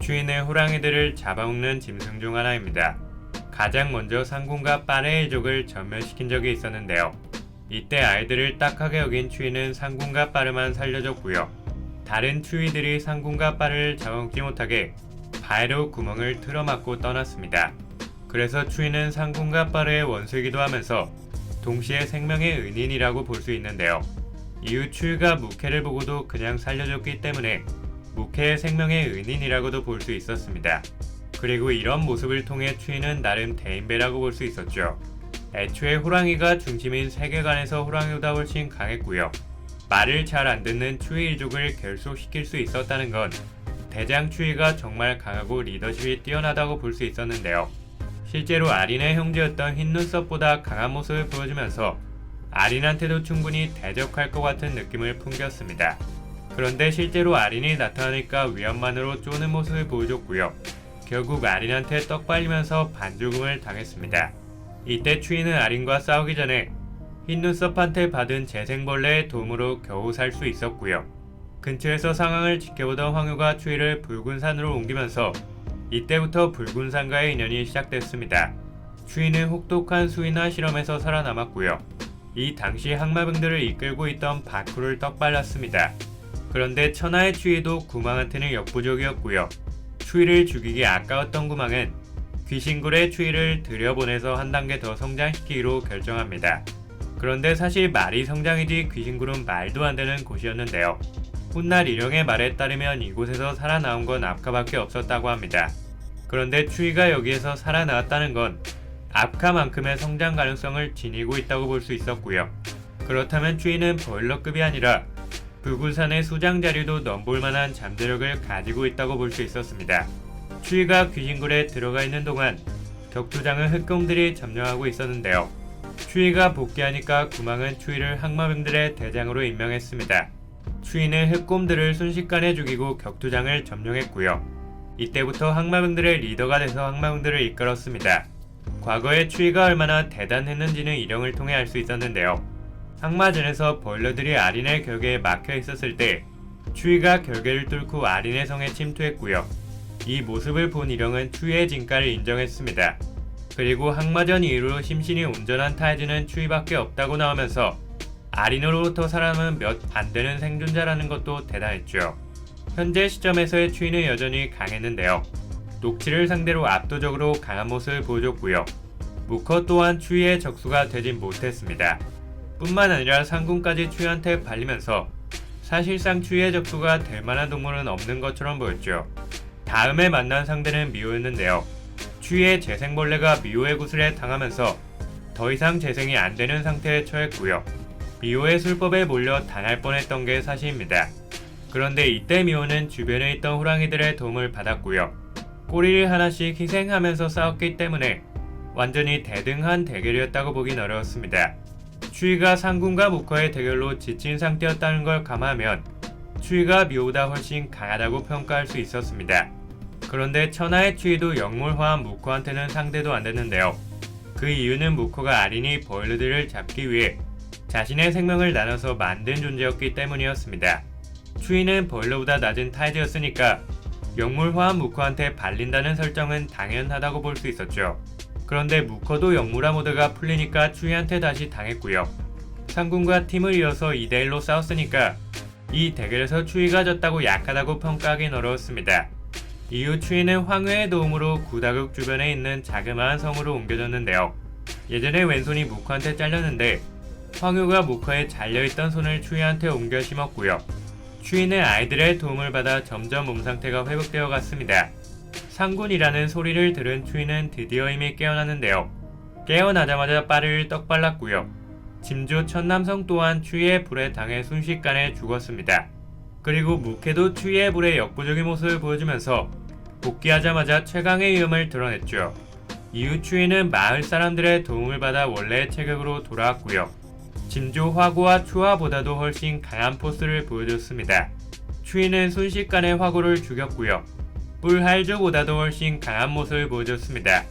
추위는 호랑이들을 잡아먹는 짐승 중 하나입니다. 가장 먼저 상군과 빠레이족을 전멸시킨 적이 있었는데요. 이때 아이들을 딱하게 여긴 추위는 상군과 빠르만 살려줬고요. 다른 추위들이 상군과 빠르를 잡아먹지 못하게 발로 구멍을 틀어막고 떠났습니다. 그래서 추위는 상군과 빠르의 원수이기도 하면서 동시에 생명의 은인이라고 볼 수 있는데요. 이후 추위가 무케를 보고도 그냥 살려줬기 때문에 무케의 생명의 은인이라고도 볼 수 있었습니다. 그리고 이런 모습을 통해 추위는 나름 대인배라고 볼 수 있었죠. 애초에 호랑이가 중심인 세계관에서 호랑이보다 훨씬 강했고요. 말을 잘 안 듣는 추위 일족을 결속시킬 수 있었다는 건 대장 추위가 정말 강하고 리더십이 뛰어나다고 볼 수 있었는데요. 실제로 아린의 형제였던 흰눈썹보다 강한 모습을 보여주면서 아린한테도 충분히 대적할 것 같은 느낌을 풍겼습니다. 그런데 실제로 아린이 나타나니까 위험만으로 쪼는 모습을 보여줬고요. 결국 아린한테 떡 발리면서 반죽음을 당했습니다. 이때 추위는 아린과 싸우기 전에 흰눈썹한테 받은 재생벌레의 도움으로 겨우 살 수 있었고요. 근처에서 상황을 지켜보던 황유가 추위를 붉은산으로 옮기면서 이때부터 붉은산과의 인연이 시작됐습니다. 추위는 혹독한 수의나 실험에서 살아남았고요. 이 당시 항마병들을 이끌고 있던 바쿠를 떡발랐습니다. 그런데 천하의 추위도 구망한테는 역부족이었고요. 추위를 죽이기 아까웠던 구망은 귀신굴의 추위를 들여보내서 한 단계 더 성장시키기로 결정합니다. 그런데 사실 말이 성장이지 귀신굴은 말도 안 되는 곳이었는데요. 훗날 일영의 말에 따르면 이곳에서 살아나온 건 압카밖에 없었다고 합니다. 그런데 추위가 여기에서 살아나왔다는 건 압카만큼의 성장 가능성을 지니고 있다고 볼 수 있었고요. 그렇다면 추위는 보일러급이 아니라 붉은산의 수장 자리도 넘볼 만한 잠재력을 가지고 있다고 볼 수 있었습니다. 추위가 귀신굴에 들어가 있는 동안 격투장을 흑검들이 점령하고 있었는데요. 추위가 복귀하니까 구망은 추위를 항마병들의 대장으로 임명했습니다. 추위는 흑곰들을 순식간에 죽이고 격투장을 점령했고요. 이때부터 항마병들의 리더가 돼서 항마병들을 이끌었습니다. 과거에 추위가 얼마나 대단했는지는 일영을 통해 알 수 있었는데요. 항마전에서 벌러들이 아린의 결계에 막혀 있었을 때 추위가 결계를 뚫고 아린의 성에 침투했고요. 이 모습을 본 일영은 추위의 진가를 인정했습니다. 그리고 항마전 이후로 심신이 온전한 타이즈는 추위밖에 없다고 나오면서 아린으로부터 살아남은 몇 안 되는 생존자라는 것도 대단했죠. 현재 시점에서의 추위는 여전히 강했는데요. 녹치를 상대로 압도적으로 강한 모습을 보여줬고요. 무커 또한 추위의 적수가 되진 못했습니다. 뿐만 아니라 상군까지 추위한테 발리면서 사실상 추위의 적수가 될 만한 동물은 없는 것처럼 보였죠. 다음에 만난 상대는 미호였는데요. 추위의 재생벌레가 미호의 구슬에 당하면서 더 이상 재생이 안 되는 상태에 처했고요. 미호의 술법에 몰려 당할 뻔했던 게 사실입니다. 그런데 이때 미호는 주변에 있던 호랑이들의 도움을 받았고요. 꼬리를 하나씩 희생하면서 싸웠기 때문에 완전히 대등한 대결이었다고 보긴 어려웠습니다. 추위가 상군과 무커의 대결로 지친 상태였다는 걸 감안하면 추위가 미호보다 훨씬 강하다고 평가할 수 있었습니다. 그런데 천하의 추위도 영물화한 무커한테는 상대도 안 됐는데요. 그 이유는 무커가 아린이 벌르들을 잡기 위해 자신의 생명을 나눠서 만든 존재였기 때문이었습니다. 추위는 벌러보다 낮은 타이즈였으니까 영물화한 무커한테 발린다는 설정은 당연하다고 볼 수 있었죠. 그런데 무커도 영물화 모드가 풀리니까 추위한테 다시 당했고요. 상군과 팀을 이어서 2대1로 싸웠으니까 이 대결에서 추위가 졌다고 약하다고 평가하긴 어려웠습니다. 이후 추위는 황후의 도움으로 구다국 주변에 있는 자그마한 성으로 옮겨졌는데요. 예전에 왼손이 무커한테 잘렸는데 황후가 무커에 잘려있던 손을 추위한테 옮겨 심었고요. 추위는 아이들의 도움을 받아 점점 몸 상태가 회복되어 갔습니다. 상군이라는 소리를 들은 추위는 드디어 힘이 깨어나는데요. 깨어나자마자 빠르를 떡 발랐고요. 짐조 천남성 또한 추위의 불에 당해 순식간에 죽었습니다. 그리고 무케도 추위의 불에 역부족의 모습을 보여주면서 복귀하자마자 최강의 위험을 드러냈죠. 이후 추위는 마을 사람들의 도움을 받아 원래의 체격으로 돌아왔고요. 짐조 화고와 추화보다도 훨씬 강한 포스를 보여줬습니다. 추위는 순식간에 화고를 죽였고요. 뿔할조보다도 훨씬 강한 모습을 보여줬습니다.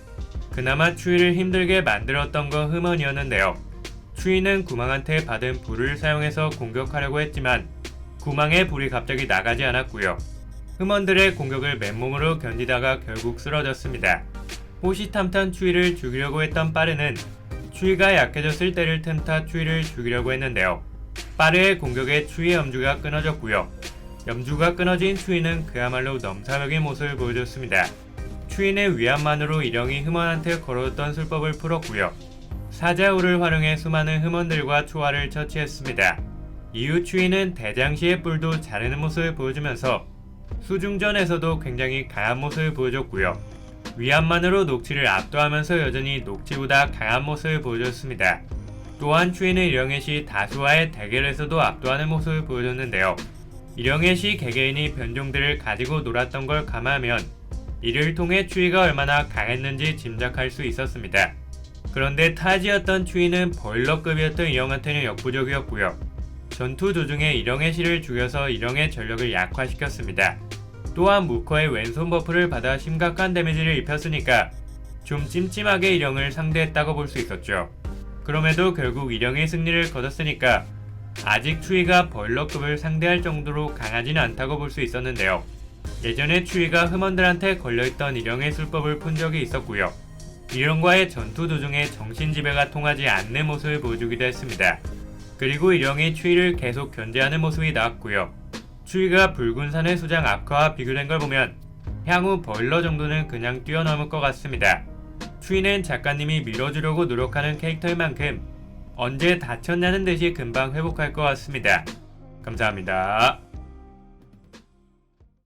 그나마 추위를 힘들게 만들었던 건 흠원이었는데요. 추위는 구망한테 받은 불을 사용해서 공격하려고 했지만 구망의 불이 갑자기 나가지 않았고요. 흠원들의 공격을 맨몸으로 견디다가 결국 쓰러졌습니다. 호시탐탐 추위를 죽이려고 했던 빠르는 추위가 약해졌을 때를 틈타 추위를 죽이려고 했는데요. 빠르의 공격에 추위의 염주가 끊어졌고요. 염주가 끊어진 추위는 그야말로 넘사벽의 모습을 보여줬습니다. 추위는 위안만으로 일영이 흠원한테 걸어뒀던 술법을 풀었고요. 사자우를 활용해 수많은 흠원들과 초화를 처치했습니다. 이후 추위는 대장시의 뿔도 자르는 모습을 보여주면서 수중전에서도 굉장히 강한 모습을 보여줬고요. 위안만으로 녹치를 압도하면서 여전히 녹치보다 강한 모습을 보여줬습니다. 또한 추위는 일영의 시 다수와의 대결에서도 압도하는 모습을 보여줬는데요. 일영의 시 개개인이 변종들을 가지고 놀았던 걸 감안하면 이를 통해 추위가 얼마나 강했는지 짐작할 수 있었습니다. 그런데 타지였던 추위는 보일러급이었던 일영한테는 역부족이었고요. 전투 도중에 일영의 시를 죽여서 일영의 전력을 약화시켰습니다. 또한 무커의 왼손 버프를 받아 심각한 데미지를 입혔으니까 좀 찜찜하게 일영을 상대했다고 볼 수 있었죠. 그럼에도 결국 일영의 승리를 거뒀으니까 아직 추위가 보일러급을 상대할 정도로 강하진 않다고 볼 수 있었는데요. 예전에 추위가 흠원들한테 걸려있던 일영의 술법을 푼 적이 있었고요. 일영과의 전투 도중에 정신지배가 통하지 않는 모습을 보여주기도 했습니다. 그리고 일영이 추위를 계속 견제하는 모습이 나왔고요. 추위가 붉은 산의 수장 아카와 비교된 걸 보면 향후 보일러 정도는 그냥 뛰어넘을 것 같습니다. 추위는 작가님이 밀어주려고 노력하는 캐릭터인 만큼 언제 다쳤냐는 듯이 금방 회복할 것 같습니다. 감사합니다.